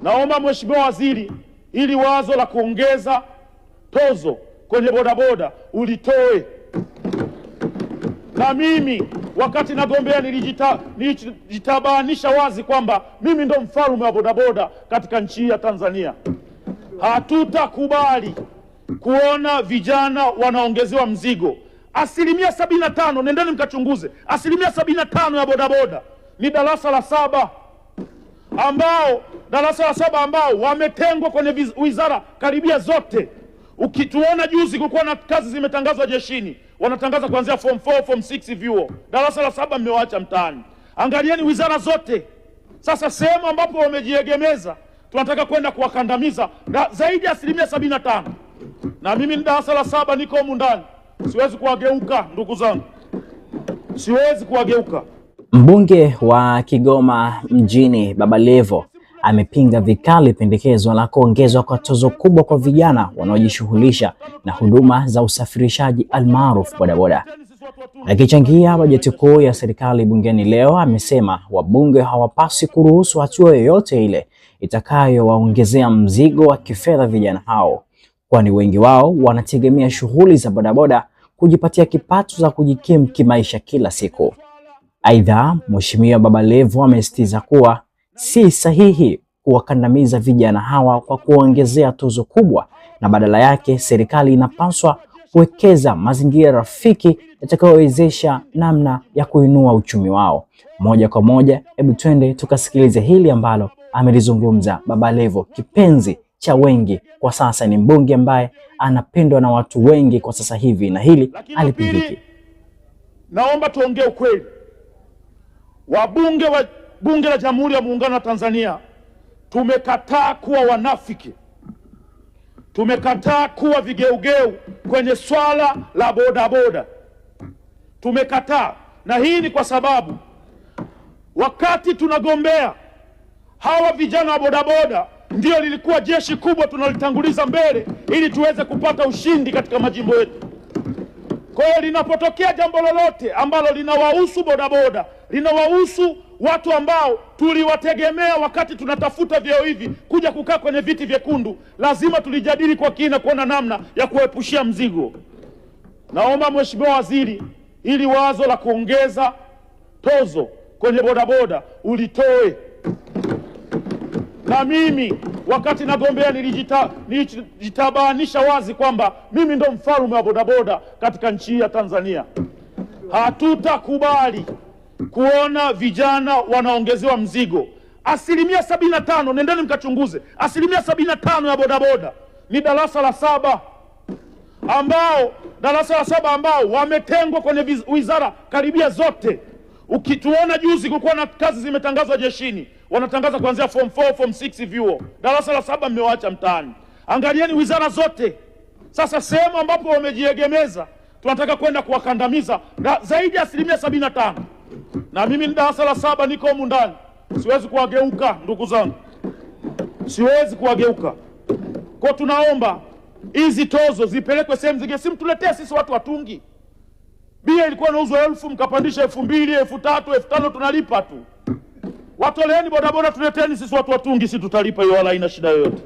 Naomba Mheshimiwa Waziri, ili wazo la kuongeza tozo kwenye bodaboda ulitoe. Na mimi wakati nagombea nilijitabanisha wazi kwamba mimi ndo mfalme wa bodaboda katika nchi ya Tanzania. Hatutakubali kuona vijana wanaongezewa mzigo. 75%, nendeni mkachunguze, 75% ya bodaboda ni darasa la 7 ambao wametengwa kwenye wizara karibia zote. Ukituona juzi kulikuwa na kazi zimetangazwa jeshini, wanatangaza kuanzia form 4, form 6 vyuo. Darasa la 7 mmewaacha mtaani. Angalieni wizara zote. Sasa sehemu ambapo wamejiegemeza tunataka kwenda kuwakandamiza zaidi ya 75%. Na mimi ni darasa la 7, niko humu ndani. Siwezi kuwageuka ndugu zangu. Siwezi kuwageuka. Mbunge wa Kigoma mjini Baba Levo amepinga vikali pendekezo la kuongezwa kwa tozo kubwa kwa vijana wanaojishughulisha na huduma za usafirishaji almaarufu bodaboda. Akichangia bajeti kuu ya serikali bungeni leo, amesema wabunge hawapaswi kuruhusu hatua yoyote ile itakayowaongezea mzigo wa kifedha vijana hao, kwani wengi wao wanategemea shughuli za bodaboda kujipatia kipato za kujikimu kimaisha kila siku. Aidha, Mheshimiwa Baba Levo amesisitiza kuwa si sahihi kuwakandamiza vijana hawa kwa kuongezea tozo kubwa, na badala yake serikali inapaswa kuwekeza mazingira rafiki yatakayowezesha namna ya kuinua uchumi wao. Moja kwa moja, hebu twende tukasikilize hili ambalo amelizungumza Baba Levo, kipenzi cha wengi kwa sasa, ni mbunge ambaye anapendwa na watu wengi kwa sasa hivi, na hili alipindiki. Naomba tuongee ukweli. Wabunge wa Bunge la Jamhuri ya Muungano wa Tanzania tumekataa kuwa wanafiki. Tumekataa kuwa vigeugeu kwenye swala la bodaboda. Tumekataa, na hii ni kwa sababu wakati tunagombea hawa vijana wa bodaboda ndio lilikuwa jeshi kubwa tunalitanguliza mbele ili tuweze kupata ushindi katika majimbo yetu. Kwa hiyo linapotokea jambo lolote ambalo linawahusu bodaboda, linawahusu watu ambao tuliwategemea wakati tunatafuta vyeo hivi kuja kukaa kwenye viti vyekundu, lazima tulijadili kwa kina kuona namna ya kuepushia mzigo. Naomba Mheshimiwa Waziri, ili wazo la kuongeza tozo kwenye bodaboda ulitoe. Na mimi wakati nagombea nilijitabanisha wazi kwamba mimi ndo mfalme wa bodaboda katika nchi ya Tanzania. Hatutakubali kuona vijana wanaongezewa mzigo. 75%, nendeni mkachunguze, 75% ya bodaboda ni darasa la 7 ambao wametengwa kwenye wizara karibia zote. Ukituona juzi kulikuwa na kazi zimetangazwa jeshini, wanatangaza kuanzia form 4, form 6 vyuo. Darasa la 7 mmewaacha mtaani. Angalieni wizara zote. Sasa sehemu ambapo wamejiegemeza tunataka kwenda kuwakandamiza zaidi ya 75%. Na mimi ni darasa la 7, niko humu ndani. Siwezi kuwageuka ndugu zangu. Siwezi kuwageuka. Kwa tunaomba hizi tozo zipelekwe sehemu zingine, simtuletee sisi watu watungi. Bia ilikuwa inauzwa 1000 mkapandisha 2000, 3000, 5000 tunalipa tu. Watoleeni bodaboda, tuleteni sisi watu watungi, sisi tutalipa hiyo, wala haina shida yoyote.